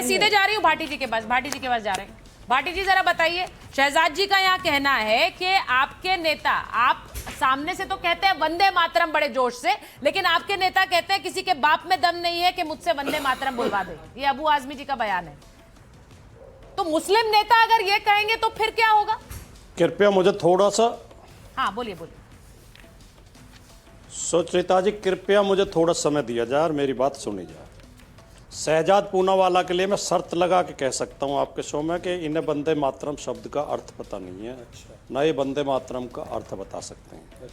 मैं सीधे जा रही हूँ भाटी जी के पास, भाटी जी के पास जा रहे हैं। भाटी जी जरा बताइए, शहजाद जी का यहाँ कहना है कि आपके नेता, आप सामने से तो कहते हैं वंदे मातरम बड़े जोश से, लेकिन आपके नेता कहते हैं किसी के बाप में दम नहीं है कि मुझसे वंदे मातरम बुलवा दे। ये अबू आजमी जी का बयान है। तो मुस्लिम नेता अगर ये कहेंगे तो फिर क्या होगा? कृपया मुझे थोड़ा सा, हाँ बोलिए बोलिए। सुचरिता जी कृपया मुझे थोड़ा समय दिया जाए और मेरी बात सुनी जाए। शहजाद पूनावाला के लिए मैं शर्त लगा के कह सकता हूँ आपके शो में कि इन्हें वंदे मातरम शब्द का अर्थ पता नहीं है। न ये वंदे मातरम का अर्थ बता सकते हैं।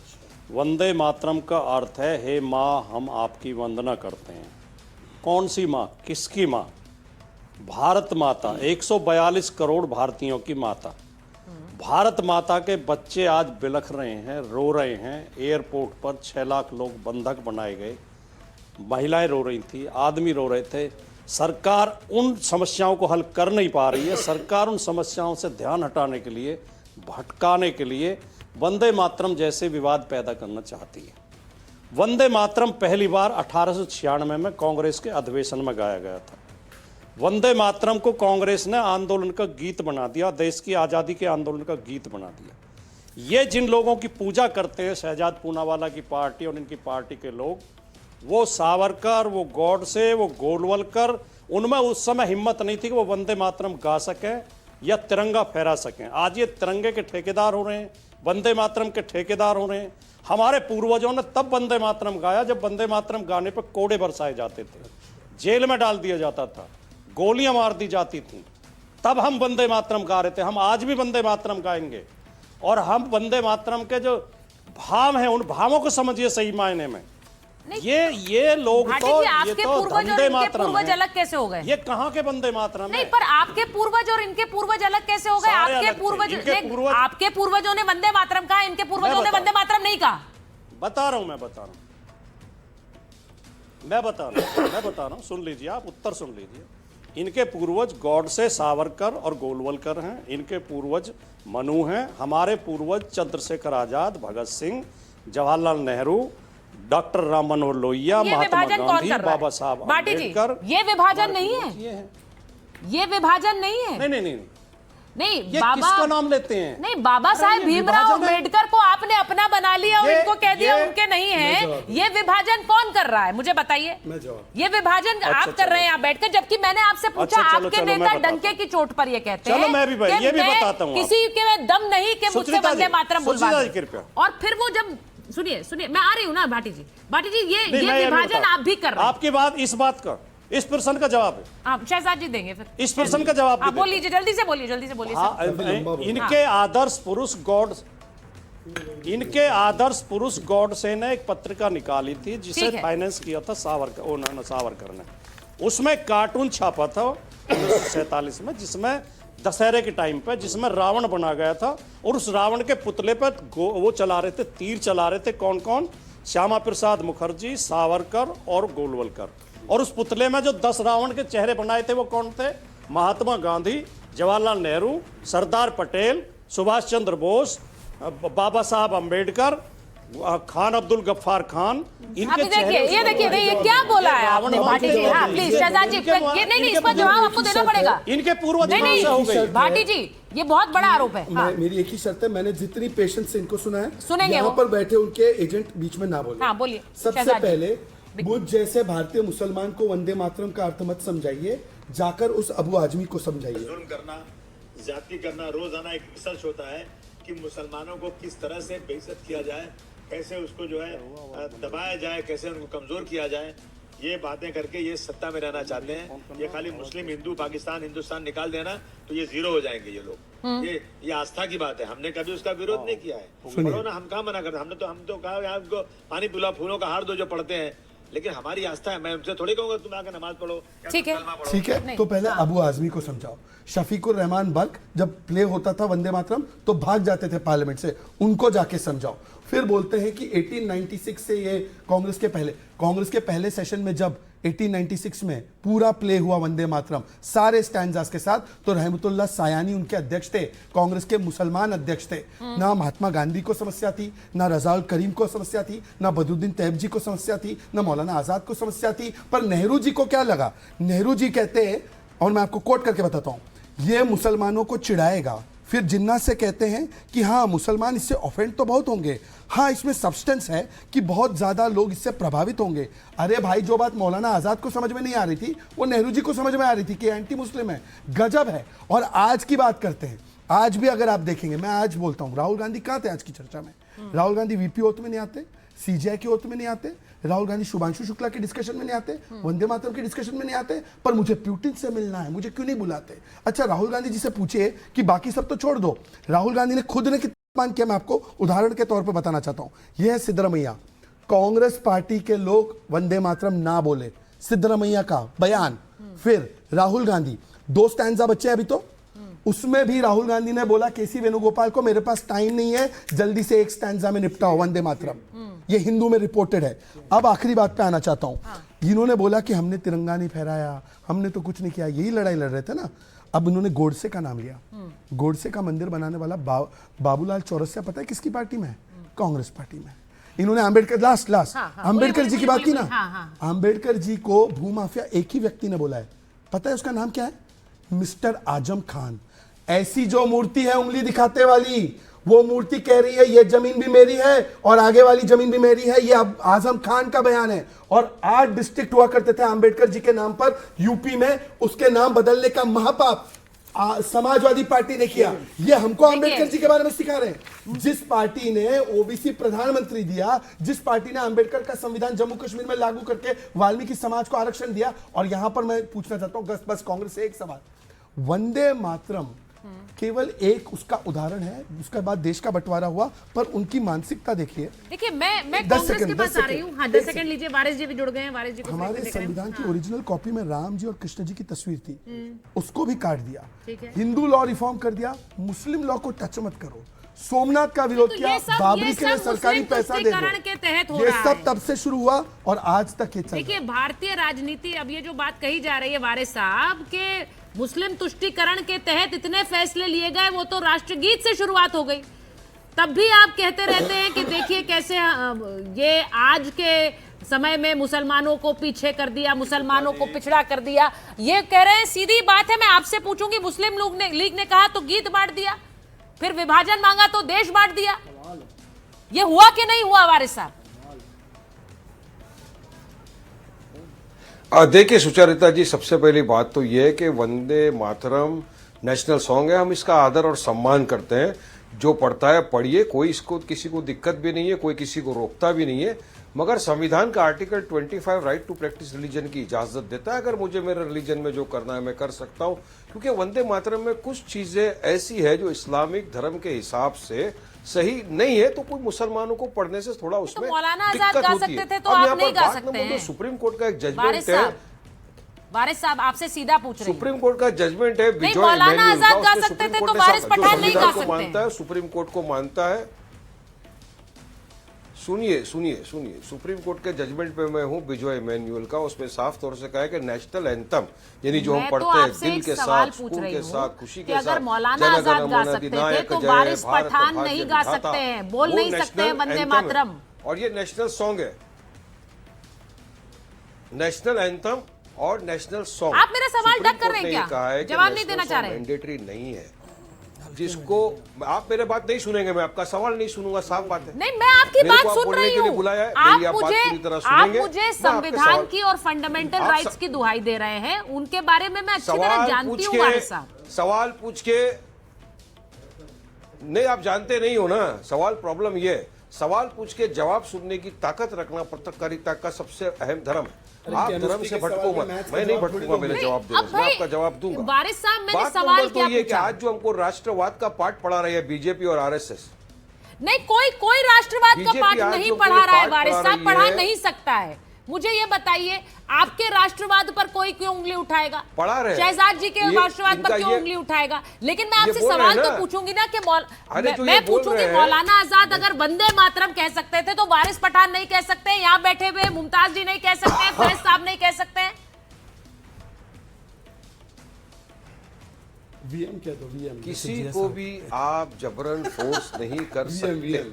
वंदे मातरम का अर्थ है, हे माँ हम आपकी वंदना करते हैं। कौन सी माँ? किसकी माँ? भारत माता, 142 करोड़ भारतीयों की माता। भारत माता के बच्चे आज बिलख रहे हैं, रो रहे हैं। एयरपोर्ट पर 6 लाख लोग बंधक बनाए गए, महिलाएं रो रही थी, आदमी रो रहे थे। सरकार उन समस्याओं को हल कर नहीं पा रही है। सरकार उन समस्याओं से ध्यान हटाने के लिए, भटकाने के लिए वंदे मातरम जैसे विवाद पैदा करना चाहती है। वंदे मातरम पहली बार 1896 में कांग्रेस के अधिवेशन में गाया गया था। वंदे मातरम को कांग्रेस ने आंदोलन का गीत बना दिया, देश की आज़ादी के आंदोलन का गीत बना दिया। ये जिन लोगों की पूजा करते हैं, शहजाद पूनावाला की पार्टी और इनकी पार्टी के लोग, वो सावरकर, वो गॉडसे, वो गोलवलकर, उनमें उस समय हिम्मत नहीं थी कि वो वंदे मातरम गा सकें या तिरंगा फहरा सकें। आज ये तिरंगे के ठेकेदार हो रहे हैं, वंदे मातरम के ठेकेदार हो रहे हैं। हमारे पूर्वजों ने तब वंदे मातरम गाया जब वंदे मातरम गाने पर कोड़े बरसाए जाते थे, जेल में डाल दिया जाता था, गोलियां मार दी जाती थी। तब हम वंदे मातरम गा रहे थे। हम आज भी वंदे मातरम गाएंगे। और हम वंदे मातरम के जो भाव हैं, उन भावों को समझिए सही मायने में। ये लोग तो वंदे मातरम अलग कैसे हो गए? ये कहाँ के वंदे मातरम नहीं, पर आपके पूर्वज और इनके पूर्वज अलग कैसे हो गए? आपके पूर्वजों ने वंदे मातरम कहा, इनके पूर्वजों ने वंदे मातरम नहीं कहा। बता रहा हूं, मैं बता रहा हूं, सुन लीजिए, आप उत्तर सुन लीजिए। इनके पूर्वज गॉडसे, सावरकर और गोलवलकर हैं। इनके पूर्वज मनु हैं। हमारे पूर्वज चंद्रशेखर आजाद, भगत सिंह, जवाहरलाल नेहरू, डॉक्टर राम मनोहर लोहिया, महात्मा गांधी, बाबा साहब अम्बेडकर। ये विभाजन नहीं है, ये विभाजन नहीं है। नहीं, ये किसका नाम लेते हैं? नहीं, बाबा साहेब भीमराव अम्बेडकर को आपने अपना बना लिया और इनको कह दिया उनके नहीं है। ये विभाजन कौन कर रहा है, मुझे बताइए। ये विभाजन आप कर रहे हैं यहाँ बैठकर, जबकि मैंने आपसे पूछा, आपके नेता डंके की चोट पर ये कहते हैं ये भी बताता हूँ, किसी के में दम नहीं कि मुझसे वंदे मातरम बुलवा कृपया। और फिर वो जब सुनिए मैं आ रही हूँ ना भाटी जी, ये विभाजन आप भी कर रहे हैं। आपकी बात, इस बात का, इस प्रश्न का जवाब है आप शहजाद जी देंगे। फिर इस प्रश्न का जवाब आप बोल लीजिए, जल्दी से बोलिए। इनके आदर्श पुरुष गॉडसे ने एक पत्रिका निकाली थी जिसे फाइनेंस किया था सावरकर ने। उसमें कार्टून छापा था 1947 में, जिसमें दशहरे के टाइम पे, जिसमें रावण बना गया था और उस रावण के पुतले पर वो चला रहे थे, तीर चला रहे थे। कौन कौन? श्यामा प्रसाद मुखर्जी, सावरकर और गोलवलकर। और उस पुतले में जो 10 रावण के चेहरे बनाए थे वो कौन थे? महात्मा गांधी, जवाहरलाल नेहरू, सरदार पटेल, सुभाष चंद्र बोस, बाबा साहब अम्बेडकर, खान अब्दुल गफ्फार खान। इनके देखिए ये क्या बोला है आपने भाटी जी? हाँ प्लीज शहजाद जी, नहीं इस पर जवाब आपको देना पड़ेगा। इनके पूर्वज भाटी जी, ये बहुत बड़ा आरोप है। हाँ। मेरी एक ही शर्त है, मैंने जितनी पेशेंस से इनको सुना है, सुनेंगे यहाँ पर बैठे उनके एजेंट बीच में ना बोले। हाँ बोलिए। सबसे पहले मुझ जैसे भारतीय मुसलमान को वंदे मातरम का अर्थ मत समझाइए, जाकर उस अबू आजमी को समझाइए। जुल्म करना, ज्यादती करना रोजाना एक रिसर्च होता है कि मुसलमानों को किस तरह से बेइज्जत किया जाए, कैसे उसको जो है दबाया जाए, कैसे उनको कमजोर किया जाए। ये बातें करके ये सत्ता में रहना चाहते हैं। ये खाली मुस्लिम, हिंदू, पाकिस्तान, हिंदुस्तान निकाल देना तो ये जीरो हो जाएंगे ये लोग। ये आस्था की बात है, हमने कभी उसका विरोध नहीं किया है। बोलो ना, हम कहाँ मना करते? हम तो कहा आपको पानी पिला, फूलों का हार दो जो पढ़ते हैं, लेकिन हमारी आस्था है। मैं उनसे थोड़ी कहूंगा तुम आकर नमाज पढ़ो। ठीक है, तो पहले अबू आजमी को समझाओ। शफीकुर रहमान बल्क जब प्ले होता था वंदे मातरम तो भाग जाते थे पार्लियामेंट से, उनको जाके समझाओ। फिर बोलते हैं कि 1896 से ये कांग्रेस के पहले सेशन में जब 1896 में पूरा प्ले हुआ वंदे मातरम सारे स्टैंजास के साथ, तो रहमतुल्लाह सायानी उनके अध्यक्ष थे, कांग्रेस के मुसलमान अध्यक्ष थे। ना महात्मा गांधी को समस्या थी, ना रजाउल करीम को समस्या थी, ना बदरुद्दीन तैयब जी को समस्या थी, ना मौलाना आजाद को समस्या थी। पर नेहरू जी को क्या लगा? नेहरू जी कहते हैं और मैं आपको कोट करके बताता हूं, ये मुसलमानों को चिढ़ाएगा। फिर जिन्ना से कहते हैं कि हाँ मुसलमान इससे ऑफेंड तो बहुत होंगे, हाँ इसमें सब्सटेंस है कि बहुत ज्यादा लोग इससे प्रभावित होंगे। अरे भाई, जो बात मौलाना आजाद को समझ में नहीं आ रही थी वो नेहरू जी को समझ में आ रही थी कि एंटी मुस्लिम है। गजब है। और आज की बात करते हैं, आज भी अगर आप देखेंगे, मैं आज बोलता हूं, राहुल गांधी कहां थे आज की चर्चा में? राहुल गांधी वीपी ओथ में नहीं आते, सीजीआई के ओथ में नहीं आते, राहुल गांधी शुभांशु शुक्ला के डिस्कशन में नहीं आते, वंदे मातरम के डिस्कशन में नहीं आते, पर मुझे पुतिन से मिलना है, मुझे क्यों नहीं बुलाते? अच्छा, राहुल गांधी जी से पूछिए कि बाकी सब तो छोड़ दो, राहुल गांधी ने खुद ने कितना मान किया, मैं आपको उदाहरण के तौर पर बताना चाहता हूं। यह है सिद्धरमैया, कांग्रेस पार्टी के लोग वंदे मातरम ना बोले, सिद्धरमैया का बयान। फिर राहुल गांधी, 2 स्टैंजा बच्चे अभी तो, उसमें भी राहुल गांधी ने बोला केसी वेणुगोपाल को, मेरे पास टाइम नहीं है, जल्दी से 1 स्टैंजा में निपटाओ वंदे मातरम। ये हिंदू में रिपोर्टेड है। अब आखिरी बात पे आना चाहता हूं। इन्होंने बोला कि हमने तिरंगा नहीं फहराया, हमने तो कुछ नहीं किया, यही लड़ाई लड़ रहे थे ना। अब इन्होंने गोडसे का नाम लिया। गोडसे का मंदिर बनाने वाला बाबूलाल चौरसिया पता है किसकी पार्टी में है? कांग्रेस पार्टी में। इन्होंने अंबेडकर, लास्ट अंबेडकर जी की बात की ना, अंबेडकर जी को भूमाफिया एक ही व्यक्ति ने बोला है, पता है उसका नाम क्या है? मिस्टर आजम खान। ऐसी जो मूर्ति है उंगली दिखाते वाली, वो मूर्ति कह रही है ये जमीन भी मेरी है और आगे वाली जमीन भी मेरी है। ये अब आजम खान का बयान है। और 8 डिस्ट्रिक्ट हुआ करते थे अंबेडकर जी के नाम पर यूपी में, उसके नाम बदलने का महापाप समाजवादी पार्टी ने किया। ये हमको अंबेडकर जी के बारे में सिखा रहे हैं। जिस पार्टी ने ओबीसी प्रधानमंत्री दिया, जिस पार्टी ने अंबेडकर का संविधान जम्मू कश्मीर में लागू करके वाल्मीकि समाज को आरक्षण दिया। और यहां पर मैं पूछना चाहता हूं बस कांग्रेस से एक सवाल, वंदे मातरम केवल एक उसका उदाहरण है, उसके बाद देश का बंटवारा हुआ, पर उनकी मानसिकता देखिए। देखिए मैं कांग्रेस के पास आ रही हूँ। हाँ, 10 सेकंड लीजिए। वारिस जी भी जुड़ गए हैं। वारिस जी को हमारे संविधान की ओरिजिनल कॉपी में राम जी और कृष्ण जी की तस्वीर थी, उसको भी काट दिया। हिंदू लॉ रिफॉर्म कर दिया, मुस्लिम लॉ को टच मत करो। सोमनाथ का विरोध किया, बाबरी के लिए सरकारी पैसा दे दो। ये सब तब से शुरू हुआ और आज तक ये चल रहा है। देखिए, भारतीय राजनीति, अब ये जो बात कही जा रही है वारिस साहब के मुस्लिम तुष्टीकरण के तहत इतने फैसले लिए गए, वो तो राष्ट्रगीत से शुरुआत हो गई। तब भी आप कहते रहते हैं कि देखिए कैसे ये आज के समय में मुसलमानों को पीछे कर दिया, मुसलमानों को पिछड़ा कर दिया। ये कह रहे हैं, सीधी बात है, मैं आपसे पूछूंगी, मुस्लिम लीग ने कहा तो गीत बांट दिया, फिर विभाजन मांगा तो देश बांट दिया। ये हुआ कि नहीं हुआ वारिस साहब? देखिए सुचरिता जी, सबसे पहली बात तो यह है कि वंदे मातरम नेशनल सॉन्ग है, हम इसका आदर और सम्मान करते हैं। जो पढ़ता है पढ़िए, कोई इसको किसी को दिक्कत भी नहीं है, कोई किसी को रोकता भी नहीं है। मगर संविधान का article 25 right to practice religion की इजाजत देता है। अगर मुझे मेरे रिलीजन में जो करना है मैं कर सकता हूं, क्योंकि वंदे मातरम में कुछ चीजें ऐसी है जो इस्लामिक धर्म के हिसाब से सही नहीं है, तो कोई मुसलमानों को पढ़ने से थोड़ा उसमें दिक्कत होती है। तो आप नहीं गा सकते हैं। सुप्रीम कोर्ट का एक जजमेंट है, वारिस साहब आपसे सीधा पूछ रहे हैं। सुप्रीम कोर्ट का जजमेंट है, नहीं, मौलाना आजाद गा सकते थे तो वारिस पठान नहीं गा सकते। मानता है, सुप्रीम कोर्ट को मानता है। सुनिए, सुप्रीम कोर्ट के जजमेंट पे मैं हूं, बिजॉय इमैनुअल का, उसमें साफ तौर से कहा है कि नेशनल एंथम, यानी जो हम पढ़ते हैं दिल के साथ, सुकून के साथ, खुशी के साथ, अगर मौलाना आजाद गा सकते थे तो वारिस पठान नहीं गा सकते हैं, बोल नहीं सकते हैं वंदे मातरम। और ये नेशनल सॉन्ग है, नेशनल एंथम और नेशनल सॉन्ग। आप मेरा सवाल डक कर रहे हैं क्या? जवाब नहीं देना चाह रहे हैं? मैंडेटरी नहीं है। जिसको आप मेरे बात नहीं सुनेंगे, मैं आपका सवाल नहीं सुनूंगा, साफ बात है। नहीं, मैं आपकी बात सुन रही हूँ। आप मुझे संविधान की और फंडामेंटल राइट्स की दुहाई दे रहे हैं, उनके बारे में मैं अच्छी तरह जानती हूँ वारिस साहब। सवाल पूछ के नहीं, आप जानते नहीं हो ना, सवाल प्रॉब्लम ये है, सवाल पूछ के जवाब सुनने की ताकत रखना पत्रकारिता का सबसे अहम धर्म है। आप धर्म से भटको मत, मैं नहीं भटकूंगा, मैंने जवाब देना, मैं आपका जवाब दूंगा। वारिस साहब, मैंने सवाल क्या पूछा? कि आज जो हमको राष्ट्रवाद का पाठ पढ़ा रही है बीजेपी और आरएसएस, नहीं, कोई राष्ट्रवाद का पाठ नहीं पढ़ा रहा है वारिस साहब, पढ़ा नहीं सकता है। मुझे ये बताइए, आपके राष्ट्रवाद पर कोई क्यों उंगली उठाएगा? पढ़ा रहे शहजाद जी के राष्ट्रवाद पर क्यों उंगली उठाएगा? लेकिन मैं आपसे सवाल तो पूछूंगी ना कि मैं पूछूंगी, मौलाना आजाद अगर वंदे मातरम कह सकते थे तो वारिस पठान नहीं कह सकते? यहाँ बैठे हुए मुमताज जी नहीं कह सकते? फैज साहब नहीं कह सकते हैं? वीएम कह दो, वीएम। किसी को भी आप जबरन फोर्स नहीं कर सकते।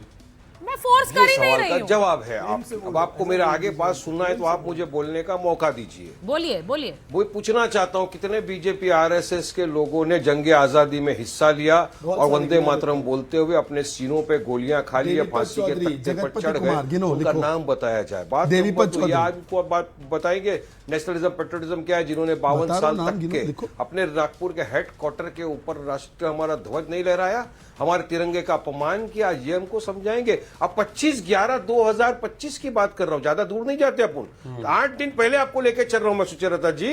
मैं फोर्स कर ही नहीं सवाल रही का हूँ। जवाब है। अब आपको मेरा आगे बात सुनना है तो आप मुझे बोलने का मौका दीजिए। बोलिए बोलिए। वो पूछना चाहता हूं कितने बीजेपी आरएसएस के लोगों ने जंगे आजादी में हिस्सा लिया और वंदे मातरम बोलते हुए अपने सीनों पे गोलियां खा ली या देवीपत फांसी के चौधरी, तख्ते पर जगतपति चढ़ कुमार, गए, गिनो, उनका लिखो। नाम बताया जाए। बात देवीपत नंबर दो, ये चौधरी। आपको बात बताएंगे नेशनलिज्म पेट्रोटिज्म क्या है, जिन्होंने 52 बता रहा साल हूं, नाम तक गिनो, के लिखो। अपने नागपुर के हेडक्वार्टर के ऊपर राष्ट्र हमारा ध्वज नहीं लहराया, हमारे तिरंगे का अपमान किया, ये हमको समझाएंगे। अब 25/11/2025 की बात कर रहा हूं, ज्यादा दूर नहीं जाते अपन। 8 दिन पहले आपको लेके चल रहा हूं मैं सुचेता जी।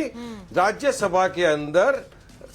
राज्यसभा के अंदर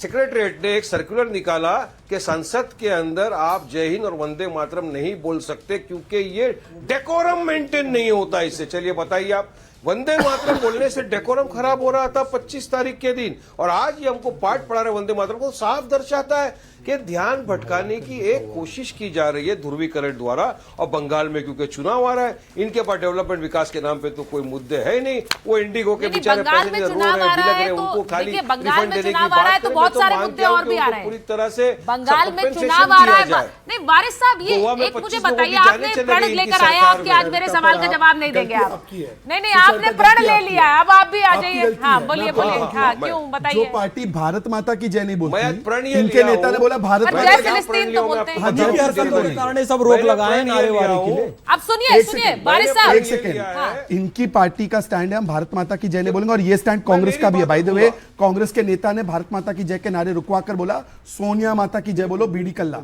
सेक्रेटरीट ने एक सर्कुलर निकाला कि संसद के अंदर आप जय हिंद और वंदे मातरम नहीं बोल सकते क्योंकि ये डेकोरम मेंटेन नहीं होता इससे। चलिए बताइए आप, वंदे मातरम बोलने से डेकोरम खराब हो रहा था 25 तारीख के दिन, और आज ये हमको पाठ पढ़ा रहे वंदे मातरम को। साफ दर्शाता है कि ध्यान भटकाने की एक कोशिश की जा रही है ध्रुवीकरण द्वारा। और बंगाल में क्योंकि चुनाव आ रहा है, इनके पास डेवलपमेंट विकास के नाम पे तो कोई मुद्दे है नहीं। वो इंडिगो के नहीं, बेचारे बंगाल में पैसेंजर रो चुनाव रहे आ हैं, रहा बिलख है रहे हैं, तो उनको खाली देखिए, बंगाल रिफंड में देने की चुनाव आ रहा है बात तो करें, बहुत मैं सारे मानता मुद्दे हूं और कि भी आ उनको रहे हैं। पूरी तरह से बंगाल में compensation चुनाव आ रहा दिया है। जाए। नहीं वारिस साहब, ये गोवा में एक मुझे 25 लोगों बताइए, की आपने जानें चली प्रण गई इनकी लेकर आए सरकार आपके में। आज मेरे सवाल का जवाब नहीं देंगे आप। आपकी है। नहीं नहीं, तो आपने सरकार प्रण गलती ले आपकी लिया है, है। अब आप भी आ आपकी जाइए। गलती हाँ है। बोलिए मैं बोलिए, बताता हाँ हूं। क्यों जो बताइए। पार्टी भारत माता की जय नहीं मैं आज बोलती, प्रण ये इनके लिया नेता ने हूं। बोला भारत और माता जय की- फिलिस्तीन तो बोलते हैं। हज की हरकत के कारण ये सब रोक लगाए नारेबाजी के लिए। अब सुनिए एक सुनिए सेकंड, वारिस मैंने साहब, एक ये सेकेंड, लिया है। इनकी पार्टी का स्टैंड है हम भारत माता की जय नहीं बोलेंगे, और ये स्टैंड कांग्रेस का भी है। बाय द वे, कांग्रेस के नेता ने भारत माता की जय के नारे रुकवा कर बोला सोनिया माता की जय बोलो, बीडी कल्ला।